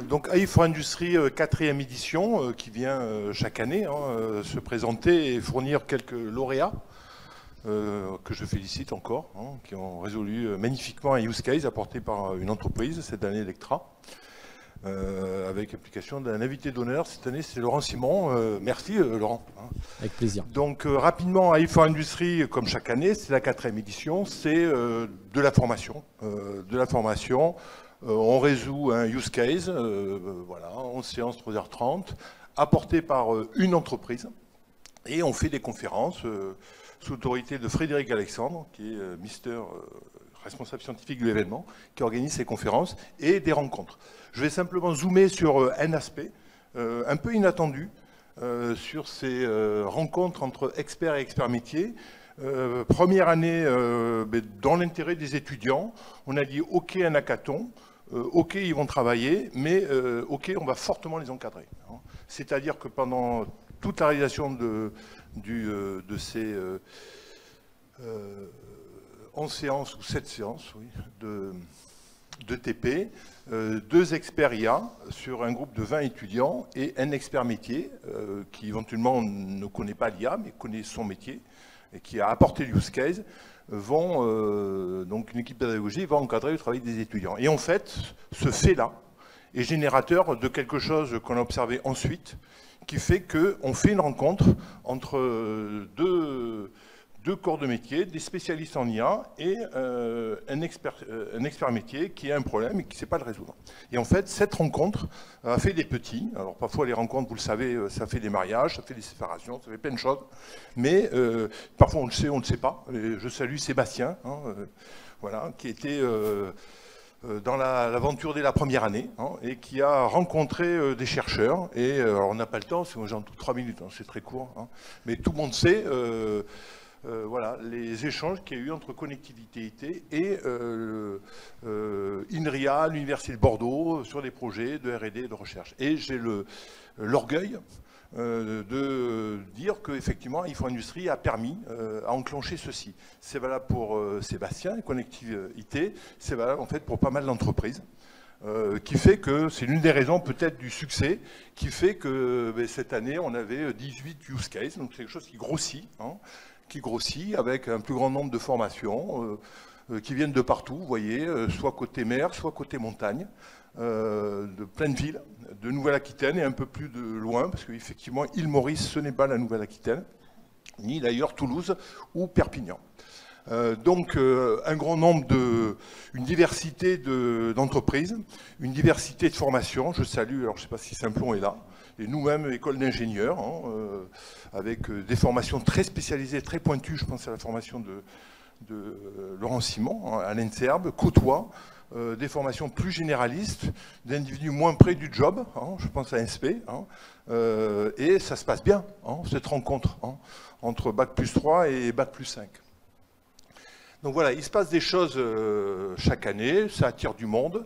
Donc AI for Industry, 4e édition, qui vient chaque année se présenter et fournir quelques lauréats, que je félicite encore, qui ont résolu magnifiquement un use case apporté par une entreprise, cette année Electra, avec l'application d'un invité d'honneur. Cette année, c'est Laurent Simon. Merci Laurent. Avec plaisir. Donc rapidement, AI for Industry, comme chaque année, c'est la 4e édition, c'est de la formation. On résout un use case, voilà, 11 séances, 3h30, apporté par une entreprise. Et on fait des conférences sous l'autorité de Frédéric Alexandre, qui est responsable scientifique de l'événement, qui organise ces conférences et des rencontres. Je vais simplement zoomer sur un aspect un peu inattendu, sur ces rencontres entre experts et experts métiers. Première année, dans l'intérêt des étudiants, on a dit OK un hackathon, OK ils vont travailler, mais OK on va fortement les encadrer. C'est-à-dire que pendant toute la réalisation de ces 11 séances ou 7 séances oui, de TP, 2 experts IA sur un groupe de 20 étudiants et un expert métier qui éventuellement ne connaît pas l'IA mais connaît son métier et qui a apporté le use case, donc une équipe pédagogique va encadrer le travail des étudiants. Et en fait, ce fait-là est générateur de quelque chose qu'on a observé ensuite, qui fait qu'on fait une rencontre entre deux corps de métier, des spécialistes en IA et un expert métier qui a un problème et qui ne sait pas le résoudre. Et en fait, cette rencontre a fait des petits. Alors parfois les rencontres, vous le savez, ça fait des mariages, ça fait des séparations, ça fait plein de choses. Mais parfois on le sait, on ne le sait pas. Et je salue Sébastien, voilà, qui était dans l'aventure dès la première année et qui a rencontré des chercheurs. Et alors on n'a pas le temps, c'est j'ai en tout 3 minutes, c'est très court. Mais tout le monde sait voilà, les échanges qu'il y a eu entre Connectivité IT et INRIA, l'Université de Bordeaux, sur des projets de R&D et de recherche. Et j'ai l'orgueil de dire qu'effectivement, AI for Industry a permis à enclencher ceci. C'est valable pour Sébastien et Connectivité, c'est valable en fait pour pas mal d'entreprises. Qui fait que c'est l'une des raisons peut-être du succès, qui fait que cette année on avait 18 use cases, donc c'est quelque chose qui grossit avec un plus grand nombre de formations qui viennent de partout, vous voyez, soit côté mer, soit côté montagne, de plein de villes, de Nouvelle-Aquitaine et un peu plus de loin, parce qu'effectivement, Île-Maurice, ce n'est pas la Nouvelle-Aquitaine, ni d'ailleurs Toulouse ou Perpignan. Donc un grand nombre une diversité d'entreprises, une diversité de formations. Je salue, alors je ne sais pas si Simplon est là, et nous-mêmes, école d'ingénieurs, avec des formations très spécialisées, très pointues. Je pense à la formation de Laurent Simon, à l'INSERB, Côtois, des formations plus généralistes, d'individus moins près du job, je pense à INSPE, et ça se passe bien, cette rencontre entre Bac+3 et Bac+5. Donc voilà, il se passe des choses chaque année, ça attire du monde,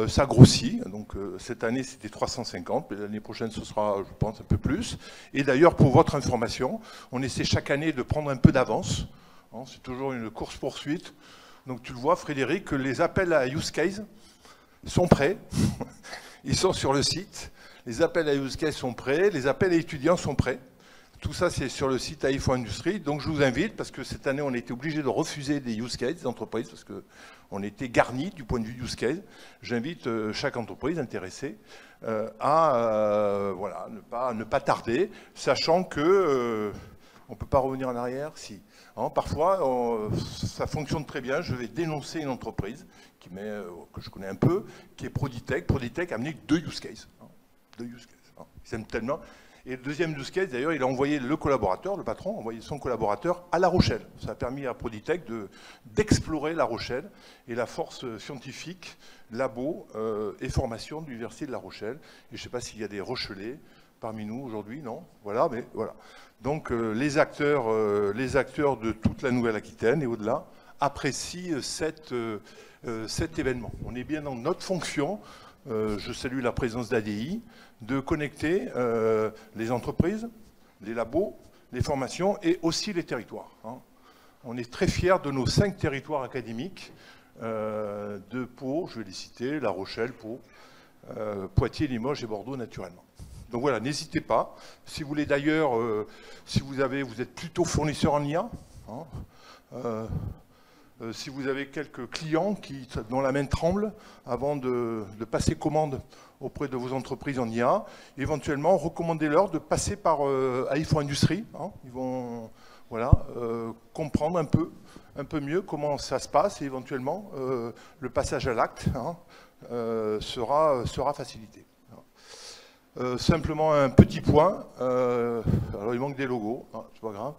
ça grossit. Donc cette année c'était 350, mais l'année prochaine ce sera, je pense, un peu plus. Et d'ailleurs, pour votre information, on essaie chaque année de prendre un peu d'avance. C'est toujours une course-poursuite. Donc tu le vois, Frédéric, que les appels à use case sont prêts. Ils sont sur le site. Les appels à use case sont prêts, les appels à étudiants sont prêts. Tout ça, c'est sur le site AI for Industry. Donc, je vous invite, parce que cette année, on a été obligé de refuser des use cases, des entreprises, parce qu'on était garnis du point de vue use case. J'invite chaque entreprise intéressée à voilà, ne pas tarder, sachant que on ne peut pas revenir en arrière. Si. Parfois, ça fonctionne très bien. Je vais dénoncer une entreprise que je connais un peu, qui est Proditech. Proditech a amené 2 use cases. 2 use cases. Ils aiment tellement. Et le deuxième use case, d'ailleurs, il a envoyé le collaborateur, le patron, a envoyé son collaborateur à La Rochelle. Ça a permis à Proditech d'explorer La Rochelle et la force scientifique, labo et formation de l'Université de La Rochelle. Et je ne sais pas s'il y a des Rochelais parmi nous aujourd'hui, non? Voilà, mais voilà. Donc les acteurs de toute la Nouvelle-Aquitaine et au-delà apprécient cet événement. On est bien dans notre fonction. Je salue la présence d'ADI, de connecter les entreprises, les labos, les formations et aussi les territoires. On est très fiers de nos 5 territoires académiques de Pau, je vais les citer, La Rochelle, Pau, Poitiers, Limoges et Bordeaux naturellement. Donc voilà, n'hésitez pas. Si vous voulez d'ailleurs, si vous êtes plutôt fournisseur en IA, hein, si vous avez quelques clients dont la main tremble avant de passer commande auprès de vos entreprises en IA, éventuellement recommandez-leur de passer par AI4 Industry. Hein. Ils vont comprendre un peu mieux comment ça se passe et éventuellement le passage à l'acte hein, sera facilité. Simplement un petit point, alors il manque des logos, hein, c'est pas grave.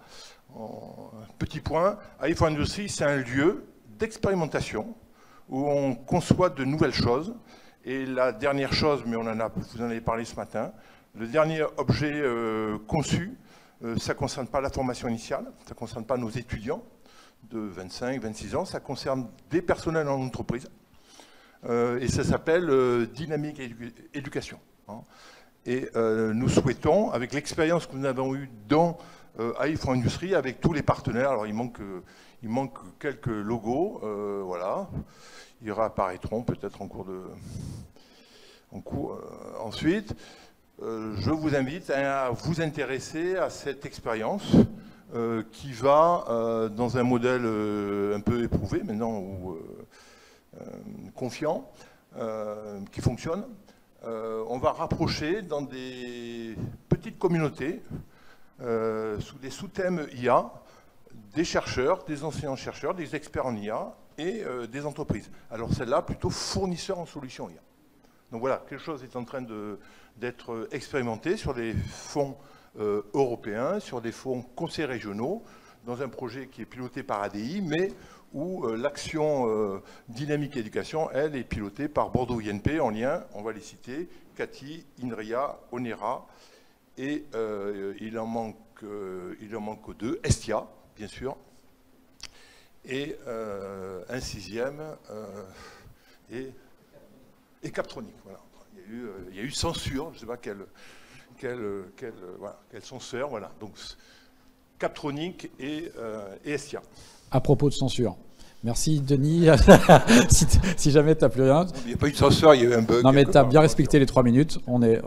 Un petit point, AI4 Industry, c'est un lieu d'expérimentation où on conçoit de nouvelles choses. Et la dernière chose, mais vous en avez parlé ce matin, le dernier objet conçu, ça ne concerne pas la formation initiale, ça ne concerne pas nos étudiants de 25, 26 ans, ça concerne des personnels en entreprise. Et ça s'appelle Dynamique Éducation. Hein. Et nous souhaitons, avec l'expérience que nous avons eue dans AI4 Industry, avec tous les partenaires, alors il manque quelques logos, voilà, ils réapparaîtront peut-être en cours de... ensuite, je vous invite à vous intéresser à cette expérience qui va dans un modèle un peu éprouvé maintenant, ou confiant, qui fonctionne. On va rapprocher dans des petites communautés, sous des sous-thèmes IA, des chercheurs, des enseignants-chercheurs, des experts en IA et des entreprises. Alors celle-là, plutôt fournisseurs en solutions IA. Donc voilà, quelque chose est en train d'être expérimenté sur des fonds européens, sur des fonds conseils régionaux, dans un projet qui est piloté par ADI, mais où l'action Dynamique Éducation, elle, est pilotée par Bordeaux INP en lien, on va les citer, Cathy, Inria, Onera, et il en manque deux, Estia, bien sûr, et un sixième, et Captronic. Voilà. Il y a eu censure, je ne sais pas quelle censeur, voilà. Donc Captronic et Estia. À propos de censure. Merci Denis. si jamais tu n'as plus rien. Il n'y a pas eu de censure, il y a eu un bug. Non mais tu as bien respecté les 3 minutes.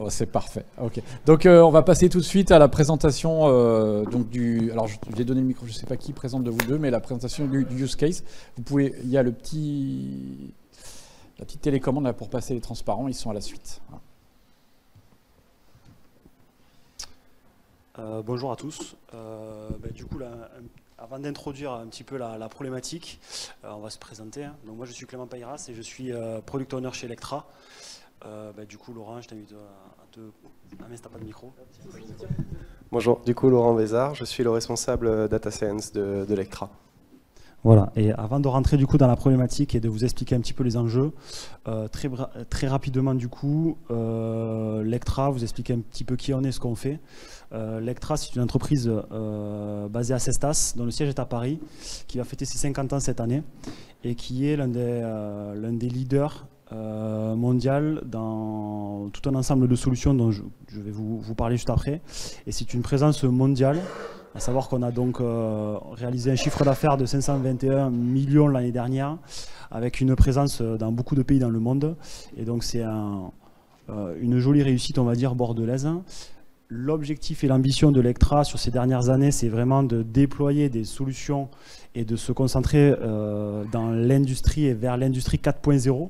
C'est parfait. Okay. Donc on va passer tout de suite à la présentation alors je vais donner le micro, je ne sais pas qui présente de vous deux, mais la présentation du use case. Il y a la petite télécommande là pour passer les transparents, ils sont à la suite. Bonjour à tous. Du coup, avant d'introduire un petit peu la problématique, on va se présenter. Hein. Donc moi, je suis Clément Payras et je suis product owner chez Electra. Du coup, Laurent, je t'invite à te... Ah mais t'as pas de micro. Bonjour, du coup, Laurent Vézard, je suis le responsable Data Science d'Electra. Voilà, et avant de rentrer du coup dans la problématique et de vous expliquer un petit peu les enjeux, très rapidement du coup, Lectra, vous expliquer un petit peu qui on est, ce qu'on fait. Lectra, c'est une entreprise basée à Cestas, dont le siège est à Paris, qui va fêter ses 50 ans cette année et qui est l'un des leaders mondial dans tout un ensemble de solutions dont je vais vous parler juste après. Et c'est une présence mondiale. À savoir qu'on a donc réalisé un chiffre d'affaires de 521 millions l'année dernière, avec une présence dans beaucoup de pays dans le monde. Et donc c'est une jolie réussite, on va dire, bordelaise. L'objectif et l'ambition de Lectra sur ces dernières années, c'est vraiment de déployer des solutions et de se concentrer dans l'industrie et vers l'industrie 4.0.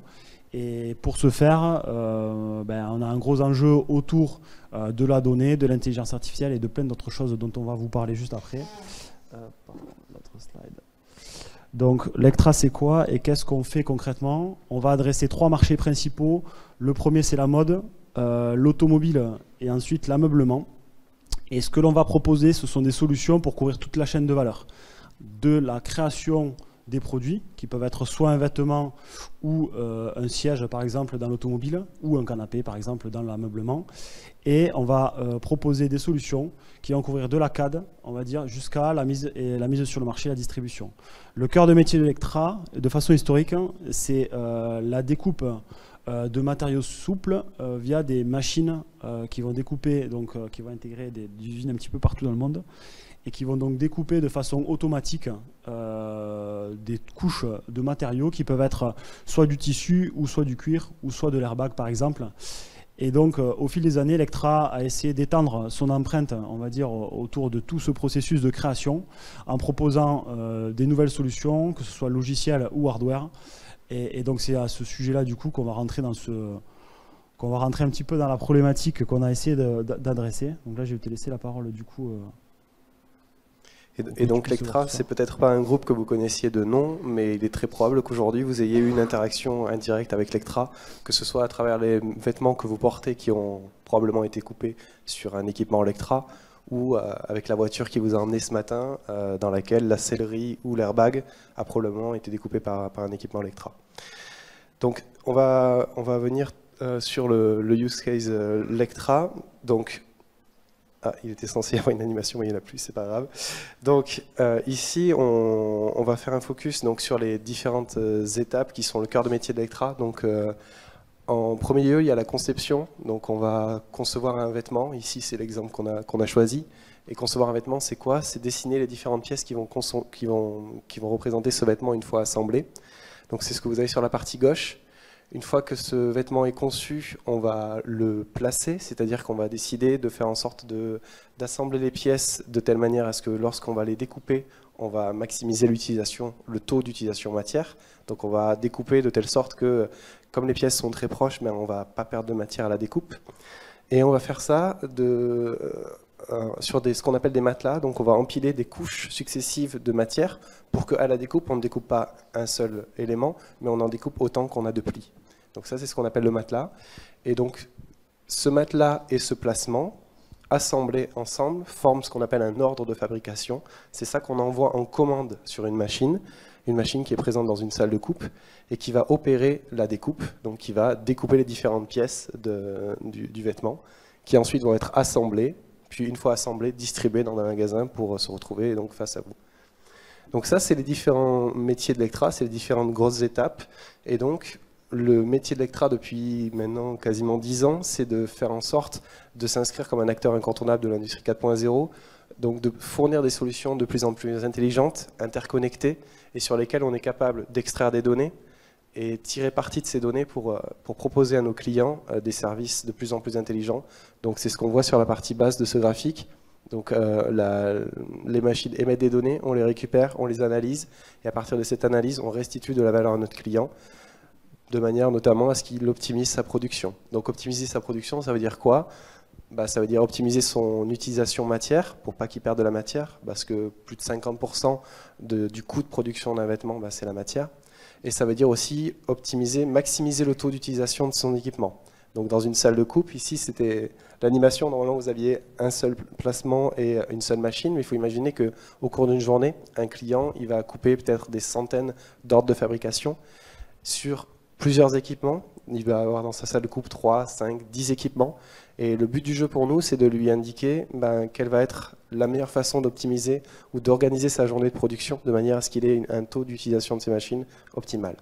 Et pour ce faire, on a un gros enjeu autour de la donnée, de l'intelligence artificielle et de plein d'autres choses dont on va vous parler juste après. L'autre slide. Donc, Lectra, c'est quoi et qu'est-ce qu'on fait concrètement? On va adresser 3 marchés principaux. Le premier, c'est la mode, l'automobile et ensuite l'ameublement. Et ce que l'on va proposer, ce sont des solutions pour couvrir toute la chaîne de valeur. De la création des produits qui peuvent être soit un vêtement ou un siège par exemple dans l'automobile ou un canapé par exemple dans l'ameublement, et on va proposer des solutions qui vont couvrir de la CAD, on va dire, jusqu'à la mise sur le marché, la distribution. Le cœur de métier d'Electra, de façon historique, c'est la découpe de matériaux souples via des machines qui vont découper, donc qui vont intégrer des usines un petit peu partout dans le monde, et qui vont donc découper de façon automatique des couches de matériaux qui peuvent être soit du tissu, ou soit du cuir, ou soit de l'airbag par exemple. Et donc, au fil des années, Lectra a essayé d'étendre son empreinte, on va dire, autour de tout ce processus de création, en proposant des nouvelles solutions, que ce soit logiciel ou hardware. Et donc, c'est à ce sujet-là, du coup, qu'on va rentrer un petit peu dans la problématique qu'on a essayé d'adresser. Donc là, je vais te laisser la parole, du coup. Et donc Lectra, c'est peut-être pas un groupe que vous connaissiez de nom, mais il est très probable qu'aujourd'hui vous ayez eu une interaction indirecte avec Lectra, que ce soit à travers les vêtements que vous portez qui ont probablement été coupés sur un équipement Lectra, ou avec la voiture qui vous a emmené ce matin, dans laquelle la sellerie ou l'airbag a probablement été découpé par un équipement Lectra. Donc on va venir sur le use case Lectra. Donc, il était censé y avoir une animation, mais il n'y en a plus, c'est pas grave. Donc ici, on va faire un focus donc, sur les différentes étapes qui sont le cœur de métier de Lectra. Donc en premier lieu, il y a la conception. Donc on va concevoir un vêtement. Ici, c'est l'exemple qu'on a choisi. Et concevoir un vêtement, c'est quoi? C'est dessiner les différentes pièces qui vont représenter ce vêtement une fois assemblé. Donc c'est ce que vous avez sur la partie gauche. Une fois que ce vêtement est conçu, on va le placer, c'est-à-dire qu'on va décider de faire en sorte d'assembler les pièces de telle manière à ce que lorsqu'on va les découper, on va maximiser le taux d'utilisation matière. Donc on va découper de telle sorte que, comme les pièces sont très proches, mais on ne va pas perdre de matière à la découpe. Et on va faire ça sur ce qu'on appelle des matelas. Donc on va empiler des couches successives de matière pour qu'à la découpe, on ne découpe pas un seul élément, mais on en découpe autant qu'on a de plis. Donc ça, c'est ce qu'on appelle le matelas. Et donc, ce matelas et ce placement, assemblés ensemble, forment ce qu'on appelle un ordre de fabrication. C'est ça qu'on envoie en commande sur une machine qui est présente dans une salle de coupe et qui va opérer la découpe, donc qui va découper les différentes pièces du vêtement, qui ensuite vont être assemblées, puis une fois assemblées, distribuées dans un magasin pour se retrouver donc face à vous. Donc ça, c'est les différents métiers de Lectra, c'est les différentes grosses étapes. Et donc, le métier de Lectra depuis maintenant quasiment 10 ans, c'est de faire en sorte de s'inscrire comme un acteur incontournable de l'industrie 4.0, donc de fournir des solutions de plus en plus intelligentes, interconnectées, et sur lesquelles on est capable d'extraire des données et tirer parti de ces données pour proposer à nos clients des services de plus en plus intelligents. Donc c'est ce qu'on voit sur la partie basse de ce graphique. Donc les machines émettent des données, on les récupère, on les analyse, et à partir de cette analyse, on restitue de la valeur à notre client, de manière notamment à ce qu'il optimise sa production. Donc optimiser sa production, ça veut dire quoi? Ça veut dire optimiser son utilisation matière, pour pas qu'il perde de la matière, parce que plus de 50% du coût de production d'un vêtement, c'est la matière. Et ça veut dire aussi maximiser le taux d'utilisation de son équipement. Donc dans une salle de coupe, ici c'était l'animation, normalement vous aviez un seul placement et une seule machine, mais il faut imaginer qu'au cours d'une journée, un client il va couper peut-être des centaines d'ordres de fabrication sur plusieurs équipements. Il va avoir dans sa salle de coupe 3, 5, 10 équipements. Et le but du jeu pour nous, c'est de lui indiquer quelle va être la meilleure façon d'optimiser ou d'organiser sa journée de production de manière à ce qu'il ait un taux d'utilisation de ses machines optimal.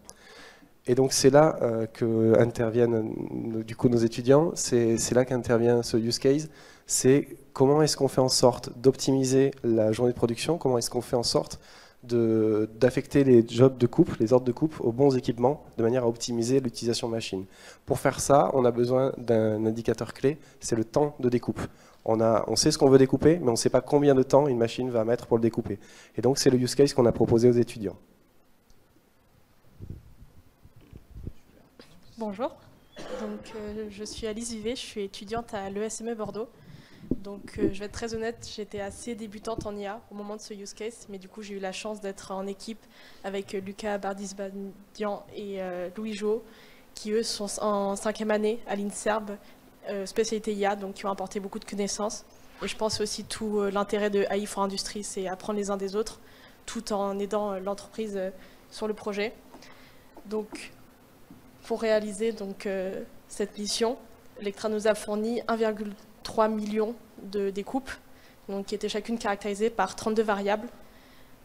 Et donc c'est là qu'interviennent du coup nos étudiants, c'est là qu'intervient ce use case, c'est comment est-ce qu'on fait en sorte d'optimiser la journée de production, comment est-ce qu'on fait en sorte d'affecter les jobs de coupe, les ordres de coupe aux bons équipements de manière à optimiser l'utilisation machine. Pour faire ça, on a besoin d'un indicateur clé, c'est le temps de découpe. On sait ce qu'on veut découper, mais on ne sait pas combien de temps une machine va mettre pour le découper. Et donc c'est le use case qu'on a proposé aux étudiants. Bonjour, donc, je suis Alice Vivet, je suis étudiante à l'ESME Bordeaux. Donc je vais être très honnête, j'étais assez débutante en IA au moment de ce use case, mais du coup j'ai eu la chance d'être en équipe avec Lucas Bardisbadian et Louis Jo, qui eux sont en 5e année à l'INSERB, spécialité IA, donc qui ont apporté beaucoup de connaissances. Et je pense aussi tout l'intérêt de AI for Industry, c'est apprendre les uns des autres, tout en aidant l'entreprise sur le projet. Donc pour réaliser cette mission, Lectra nous a fourni 1,3 million de découpes, donc, qui étaient chacune caractérisées par 32 variables.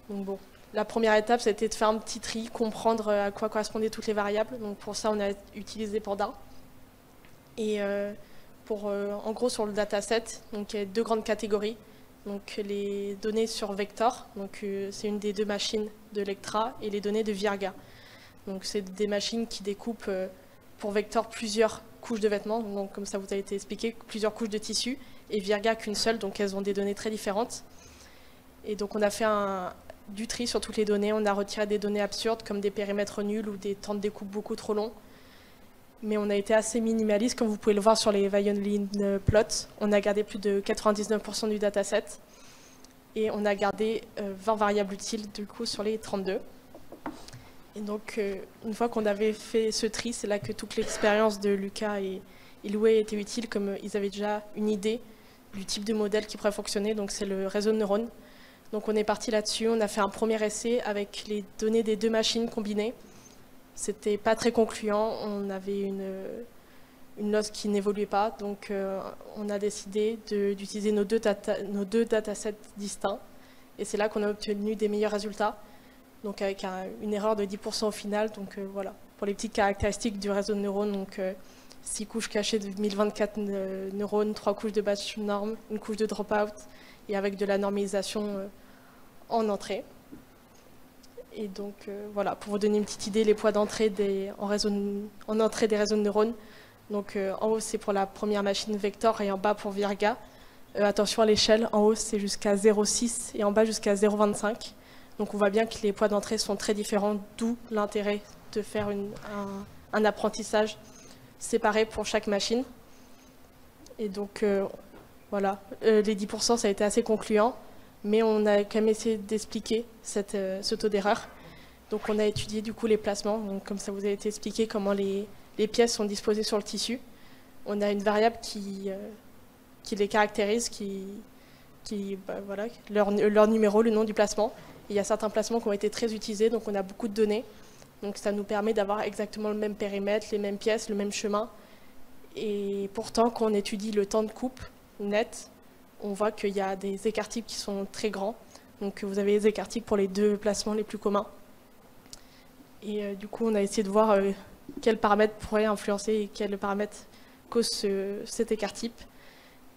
Donc, bon, la première étape, c'était de faire un petit tri, comprendre à quoi correspondaient toutes les variables. Donc, pour ça, on a utilisé Panda. Et en gros, sur le dataset, donc, il y a 2 grandes catégories. donc les données sur Vector, c'est une des deux machines de Lectra, et les données de Virga. Donc c'est des machines qui découpent pour Vector plusieurs couches de vêtements, donc comme ça vous a été expliqué, plusieurs couches de tissu, et Virga qu'une seule, donc elles ont des données très différentes. Et donc on a fait du tri sur toutes les données, on a retiré des données absurdes comme des périmètres nuls ou des temps de découpe beaucoup trop longs. Mais on a été assez minimaliste, comme vous pouvez le voir sur les violin plots. On a gardé plus de 99% du dataset et on a gardé 20 variables utiles du coup sur les 32. Et donc une fois qu'on avait fait ce tri, c'est là que toute l'expérience de Lucas et Loué était utile, comme ils avaient déjà une idée du type de modèle qui pourrait fonctionner, donc c'est le réseau de neurones. Donc on est parti là-dessus, on a fait un premier essai avec les données des deux machines combinées. C'était pas très concluant, on avait une note qui n'évoluait pas, donc on a décidé d'utiliser nos deux datasets distincts, et c'est là qu'on a obtenu des meilleurs résultats, donc avec une erreur de 10% au final. Donc voilà, pour les petites caractéristiques du réseau de neurones, donc 6 couches cachées de 1024 neurones, 3 couches de batch norm, une couche de dropout, et avec de la normalisation en entrée. Et donc voilà, pour vous donner une petite idée, les poids d'entrée en entrée des réseaux de neurones. Donc en haut c'est pour la première machine Vector et en bas pour Virga. Attention à l'échelle, en haut c'est jusqu'à 0,6 et en bas jusqu'à 0,25. Donc on voit bien que les poids d'entrée sont très différents, d'où l'intérêt de faire un apprentissage séparé pour chaque machine. Et donc voilà, les 10% ça a été assez concluant. Mais on a quand même essayé d'expliquer ce taux d'erreur. Donc on a étudié du coup les placements, donc comme ça vous a été expliqué comment les pièces sont disposées sur le tissu. On a une variable qui les caractérise, voilà, leur numéro, le nom du placement. Et il y a certains placements qui ont été très utilisés, donc on a beaucoup de données. Donc ça nous permet d'avoir exactement le même périmètre, les mêmes pièces, le même chemin. Et pourtant, quand on étudie le temps de coupe net, on voit qu'il y a des écarts types qui sont très grands. Donc vous avez les écarts types pour les deux placements les plus communs. Et du coup, on a essayé de voir quels paramètres pourraient influencer et quels paramètres causent cet écart type.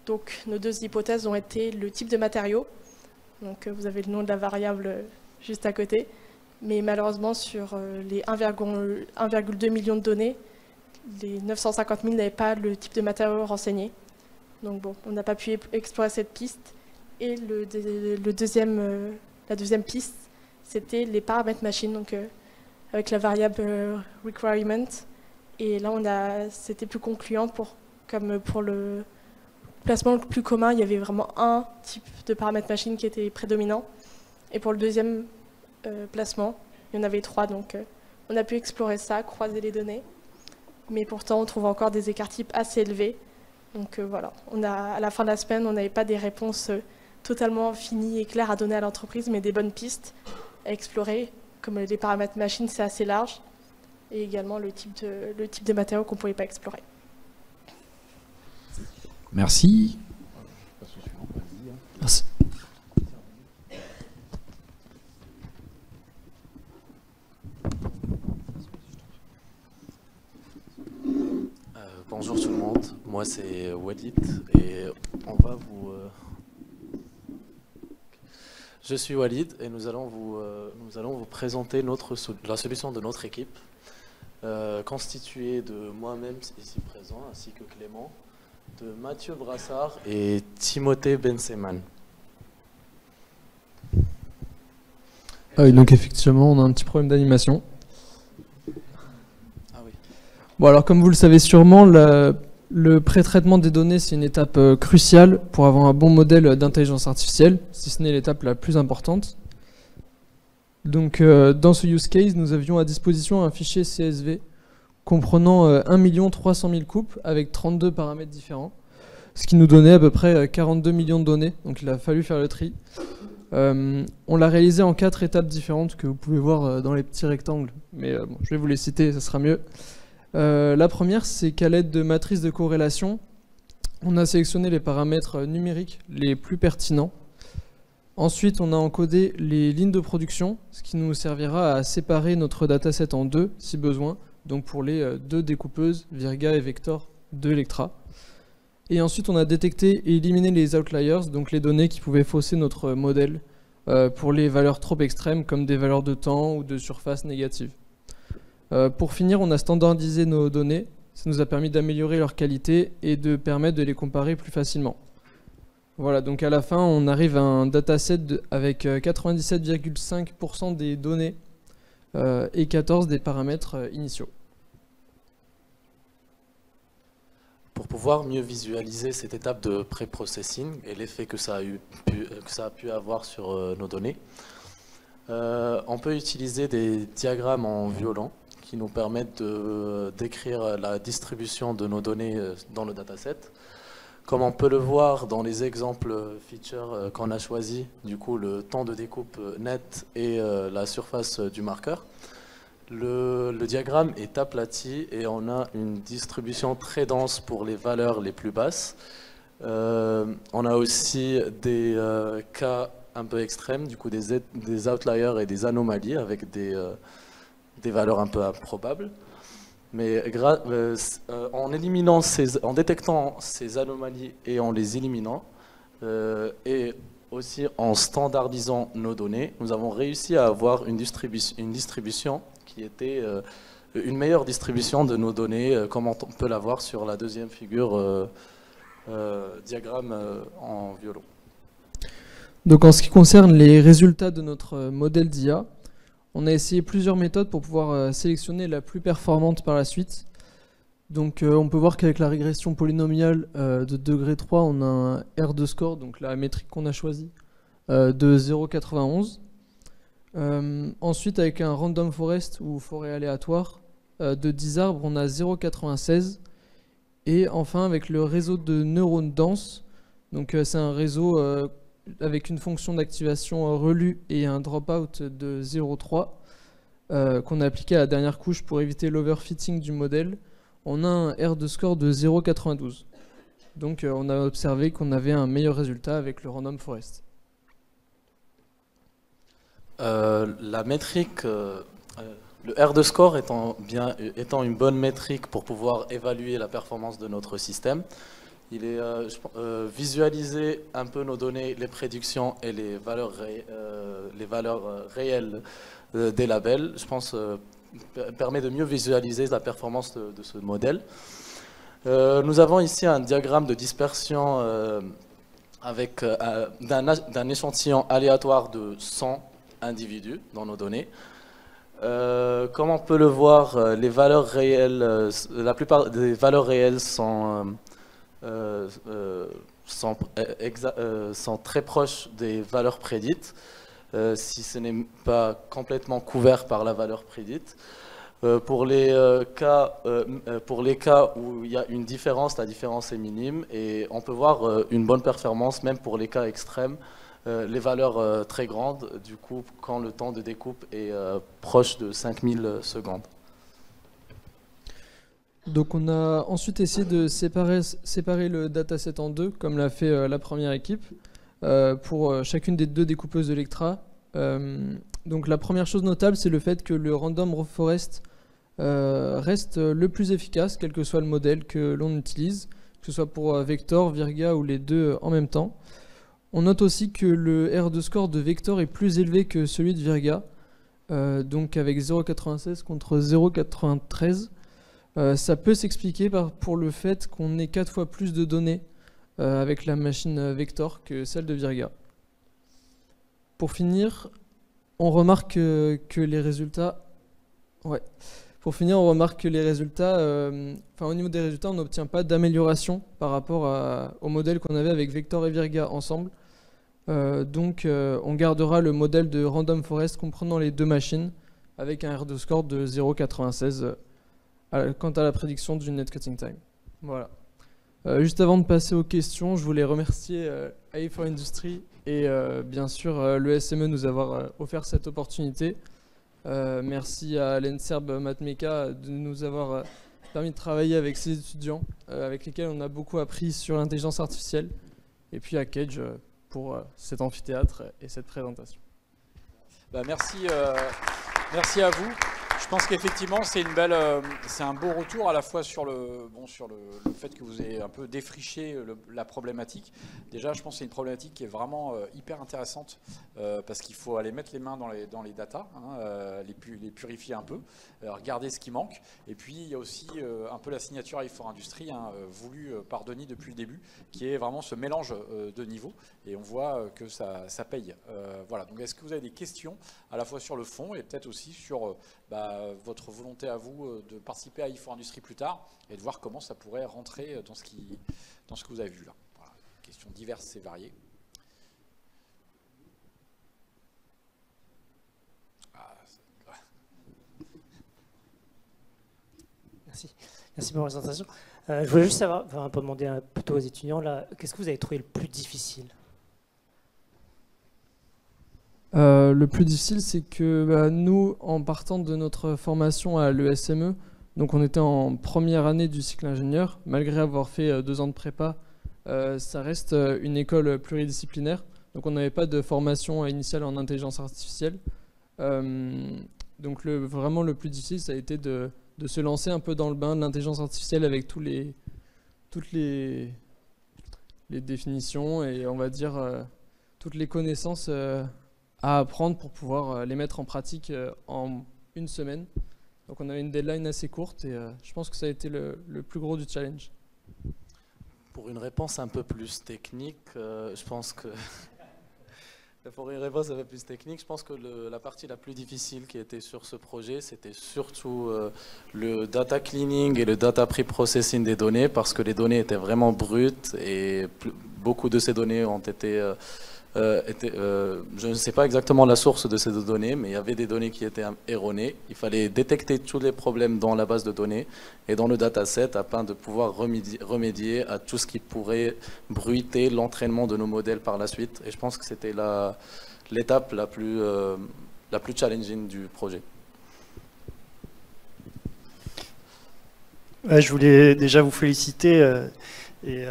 Donc nos deux hypothèses ont été le type de matériau. Donc vous avez le nom de la variable juste à côté. Mais malheureusement, sur les 1,2 million de données, les 950 000 n'avaient pas le type de matériau renseigné. Donc bon, on n'a pas pu explorer cette piste. Et la deuxième piste, c'était les paramètres machine, donc avec la variable requirement. Et là, c'était plus concluant comme pour le placement le plus commun, il y avait vraiment un type de paramètre machine qui était prédominant. Et pour le deuxième placement, il y en avait 3. Donc on a pu explorer ça, croiser les données. Mais pourtant, on trouve encore des écarts types assez élevés. Donc voilà, à la fin de la semaine, on n'avait pas des réponses totalement finies et claires à donner à l'entreprise, mais des bonnes pistes à explorer. Comme les paramètres machine, c'est assez large. Et également le type de matériaux qu'on ne pouvait pas explorer. Merci. Merci. Bonjour tout le monde, moi c'est Walid et on va vous... Je suis Walid et nous allons vous présenter la solution de notre équipe constituée de moi-même ici présent ainsi que Clément, de Mathieu Brassard et Timothée Benseman. Ah oui, donc effectivement on a un petit problème d'animation. Bon, alors comme vous le savez sûrement, le pré-traitement des données, c'est une étape cruciale pour avoir un bon modèle d'intelligence artificielle, si ce n'est l'étape la plus importante. Donc dans ce use case, nous avions à disposition un fichier CSV comprenant 1 300 000 coupes avec 32 paramètres différents, ce qui nous donnait à peu près 42 millions de données, donc il a fallu faire le tri. On l'a réalisé en 4 étapes différentes que vous pouvez voir dans les petits rectangles, mais bon, je vais vous les citer, ça sera mieux. La première, c'est qu'à l'aide de matrices de corrélation, on a sélectionné les paramètres numériques les plus pertinents. Ensuite, on a encodé les lignes de production, ce qui nous servira à séparer notre dataset en deux, si besoin, donc pour les deux découpeuses, Virga et Vector de Lectra. Et ensuite, on a détecté et éliminé les outliers, donc les données qui pouvaient fausser notre modèle pour les valeurs trop extrêmes, comme des valeurs de temps ou de surface négatives. Pour finir, on a standardisé nos données. Ça nous a permis d'améliorer leur qualité et de permettre de les comparer plus facilement. Voilà, donc à la fin, on arrive à un dataset avec 97,5% des données et 14 des paramètres initiaux. Pour pouvoir mieux visualiser cette étape de pré-processing et l'effet que ça a pu avoir sur nos données, on peut utiliser des diagrammes en violon qui nous permettent de décrire la distribution de nos données dans le dataset. Comme on peut le voir dans les exemples features qu'on a choisis, du coup le temps de découpe net et la surface du marqueur, le diagramme est aplati et on a une distribution très dense pour les valeurs les plus basses. On a aussi des cas un peu extrêmes, du coup des outliers et des anomalies avec des valeurs un peu improbables. Mais en détectant ces anomalies et en les éliminant, et aussi en standardisant nos données, nous avons réussi à avoir une distribution qui était une meilleure distribution de nos données, comme on peut la voir sur la deuxième figure diagramme en violon. Donc en ce qui concerne les résultats de notre modèle d'IA, on a essayé plusieurs méthodes pour pouvoir sélectionner la plus performante par la suite. Donc on peut voir qu'avec la régression polynomiale de degré 3, on a un R de score, donc la métrique qu'on a choisie, de 0,91. Ensuite, avec un random forest ou forêt aléatoire de 10 arbres, on a 0,96. Et enfin, avec le réseau de neurones denses, donc c'est un réseau avec une fonction d'activation relue et un dropout de 0,3 qu'on a appliqué à la dernière couche pour éviter l'overfitting du modèle. On a un R de score de 0,92. Donc on a observé qu'on avait un meilleur résultat avec le random forest. La métrique, le R de score étant une bonne métrique pour pouvoir évaluer la performance de notre système, il est visualiser un peu nos données, les prédictions et les valeurs réelles des labels, je pense, permet de mieux visualiser la performance de ce modèle. Nous avons ici un diagramme de dispersion avec d'un échantillon aléatoire de 100 individus dans nos données. Comme on peut le voir, les valeurs réelles, la plupart des valeurs réelles sont très proches des valeurs prédites, si ce n'est pas complètement couvert par la valeur prédite. Pour les cas où il y a une différence, la différence est minime et on peut voir une bonne performance même pour les cas extrêmes, les valeurs très grandes, du coup quand le temps de découpe est proche de 5000 secondes. Donc on a ensuite essayé de séparer le dataset en deux, comme l'a fait la première équipe, pour chacune des deux découpeuses de Lectra. Donc la première chose notable, c'est le fait que le random forest reste le plus efficace, quel que soit le modèle que l'on utilise, que ce soit pour Vector, Virga ou les deux en même temps. On note aussi que le R de score de Vector est plus élevé que celui de Virga, donc avec 0,96 contre 0,93. Ça peut s'expliquer pour le fait qu'on ait 4 fois plus de données avec la machine Vector que celle de Virga. Pour finir, on remarque que les résultats... Ouais. Pour finir, on remarque que les résultats... au niveau des résultats, on n'obtient pas d'amélioration par rapport au modèle qu'on avait avec Vector et Virga ensemble. Donc on gardera le modèle de Random Forest comprenant les deux machines avec un R de score de 0,96 quant à la prédiction du net cutting time. Voilà. Juste avant de passer aux questions, je voulais remercier AI4Industry et bien sûr le SME nous avoir offert cette opportunité. Merci à l'ENSERB Mathmeca de nous avoir permis de travailler avec ces étudiants avec lesquels on a beaucoup appris sur l'intelligence artificielle, et puis à Cage pour cet amphithéâtre et cette présentation. Merci à vous. Je pense qu'effectivement, c'est un beau retour à la fois sur le fait que vous ayez un peu défriché la problématique. Déjà, je pense que c'est une problématique qui est vraiment hyper intéressante parce qu'il faut aller mettre les mains dans les datas, hein, les purifier un peu, regarder ce qui manque. Et puis, il y a aussi un peu la signature i4 Industries, hein, voulue par Denis depuis le début, qui est vraiment ce mélange de niveaux. Et on voit que ça paye. Voilà. Donc, est-ce que vous avez des questions à la fois sur le fond et peut-être aussi sur votre volonté à vous de participer à i4 Industries plus tard et de voir comment ça pourrait rentrer dans ce que vous avez vu là. Voilà. Questions diverses et variées. Merci. Merci pour la présentation. Je voulais juste savoir, pour demander plutôt aux étudiants, qu'est-ce que vous avez trouvé le plus difficile? Le plus difficile, c'est que nous, en partant de notre formation à l'ESME, donc on était en première année du cycle ingénieur, malgré avoir fait 2 ans de prépa, ça reste une école pluridisciplinaire, donc on n'avait pas de formation initiale en intelligence artificielle. Donc vraiment le plus difficile, ça a été de se lancer un peu dans le bain de l'intelligence artificielle avec toutes les définitions et on va dire toutes les connaissances à apprendre pour pouvoir les mettre en pratique en 1 semaine. Donc on avait une deadline assez courte et je pense que ça a été le plus gros du challenge. Pour une réponse un peu plus technique, je pense que pour une réponse un peu plus technique, je pense que la partie la plus difficile qui était sur ce projet, c'était surtout le data cleaning et le data pre-processing des données, parce que les données étaient vraiment brutes et beaucoup de ces données ont été je ne sais pas exactement la source de ces données, mais il y avait des données qui étaient erronées. Il fallait détecter tous les problèmes dans la base de données et dans le dataset afin de pouvoir remédier à tout ce qui pourrait bruiter l'entraînement de nos modèles par la suite. Et je pense que c'était l'étape la plus challenging du projet. Je voulais déjà vous féliciter. Et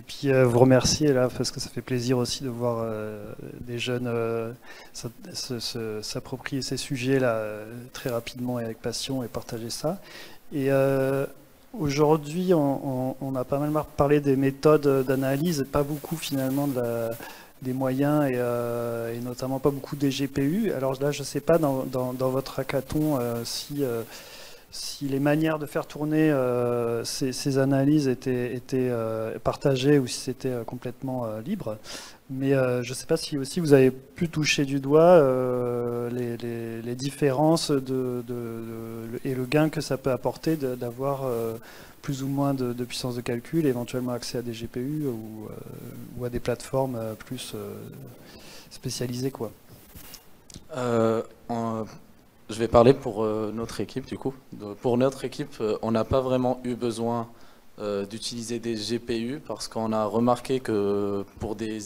puis vous remercier là, parce que ça fait plaisir aussi de voir des jeunes s'approprier ces sujets là très rapidement et avec passion et partager ça. Et aujourd'hui, on a pas mal parlé des méthodes d'analyse, pas beaucoup finalement des moyens et notamment pas beaucoup des GPU. Alors là, je ne sais pas dans votre hackathon si les manières de faire tourner ces analyses étaient partagées ou si c'était complètement libre. Mais je ne sais pas si aussi vous avez pu toucher du doigt les différences et le gain que ça peut apporter d'avoir plus ou moins de puissance de calcul, éventuellement accès à des GPU ou à des plateformes plus spécialisées, quoi. Je vais parler pour notre équipe du coup. Pour notre équipe, on n'a pas vraiment eu besoin d'utiliser des GPU parce qu'on a remarqué que pour des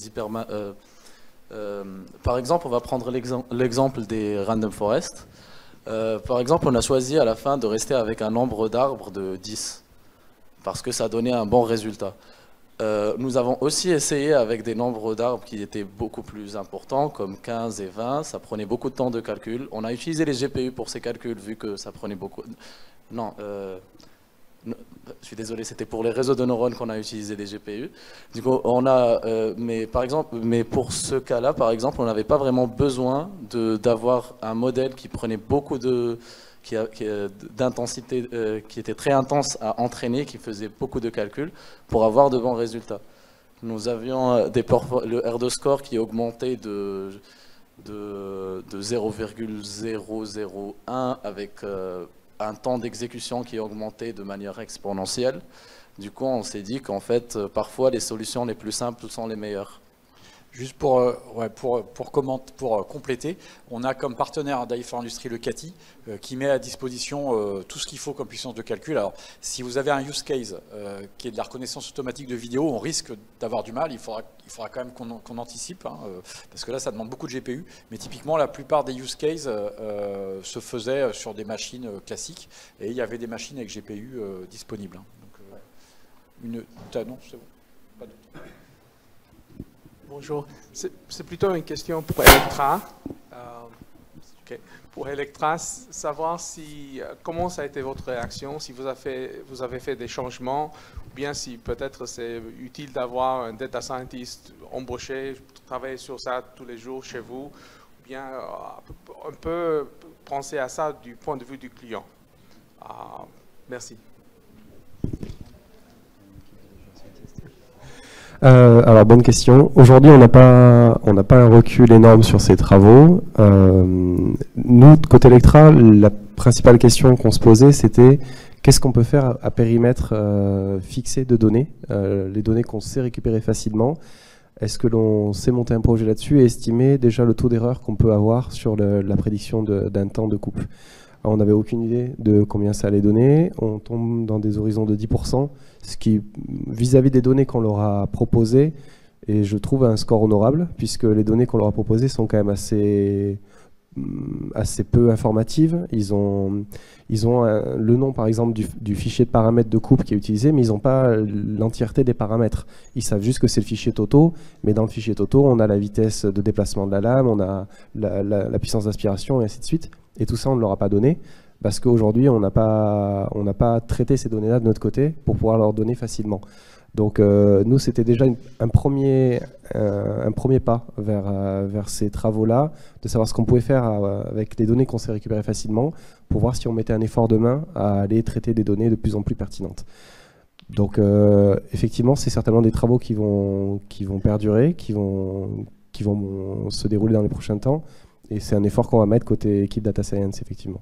par exemple, on va prendre l'exemple des random forest. Par exemple, on a choisi à la fin de rester avec un nombre d'arbres de 10 parce que ça donnait un bon résultat. Nous avons aussi essayé avec des nombres d'arbres qui étaient beaucoup plus importants, comme 15 et 20. Ça prenait beaucoup de temps de calcul. On a utilisé les GPU pour ces calculs, vu que ça prenait beaucoup... Non, je suis désolé, c'était pour les réseaux de neurones qu'on a utilisé les GPU. Du coup, on a... mais pour ce cas-là, par exemple, on n'avait pas vraiment besoin d'avoir un modèle qui prenait beaucoup d'intensité, qui était très intense à entraîner, qui faisait beaucoup de calculs pour avoir de bons résultats. Nous avions le R2 score qui augmentait de 0,001 avec un temps d'exécution qui augmentait de manière exponentielle. Du coup, on s'est dit qu'en fait, parfois, les solutions les plus simples sont les meilleures. Juste pour compléter, on a comme partenaire d'i4 Industries le CATI qui met à disposition tout ce qu'il faut comme puissance de calcul. Alors, si vous avez un use case qui est de la reconnaissance automatique de vidéo, on risque d'avoir du mal. Il faudra quand même qu'on anticipe, hein, parce que là, ça demande beaucoup de GPU. Mais typiquement, la plupart des use cases se faisaient sur des machines classiques et il y avait des machines avec GPU disponibles. Hein. Donc, non, c'est bon. Pas d'autre. Bonjour, c'est plutôt une question pour Electra. Ok. Pour Electra, savoir comment ça a été votre réaction, si vous avez fait des changements, ou bien si peut-être c'est utile d'avoir un data scientist embauché, travailler sur ça tous les jours chez vous, ou bien on peut penser à ça du point de vue du client. Merci. Alors, bonne question. Aujourd'hui, on n'a pas un recul énorme sur ces travaux. Nous, côté Electra, la principale question qu'on se posait, c'était qu'est-ce qu'on peut faire à périmètre fixé de données, les données qu'on sait récupérer facilement. Est-ce que l'on sait monter un projet là-dessus et estimer déjà le taux d'erreur qu'on peut avoir sur la prédiction d'un temps de coupe? On n'avait aucune idée de combien ça allait donner. On tombe dans des horizons de 10%, ce qui, vis-à-vis des données qu'on leur a proposées, et je trouve un score honorable, puisque les données qu'on leur a proposées sont quand même assez peu informatives. Ils ont le nom, par exemple, du fichier de paramètres de coupe qui est utilisé, mais ils n'ont pas l'entièreté des paramètres. Ils savent juste que c'est le fichier Toto, mais dans le fichier Toto, on a la vitesse de déplacement de la lame, on a la puissance d'aspiration, et ainsi de suite. Et tout ça, on ne leur a pas donné, parce qu'aujourd'hui, on n'a pas traité ces données-là de notre côté pour pouvoir leur donner facilement. Donc nous, c'était déjà un premier pas vers ces travaux-là, de savoir ce qu'on pouvait faire avec les données qu'on sait récupérer facilement, pour voir si on mettait un effort de main à aller traiter des données de plus en plus pertinentes. Donc effectivement, c'est certainement des travaux qui vont perdurer, qui vont se dérouler dans les prochains temps, et c'est un effort qu'on va mettre côté équipe Data Science, effectivement.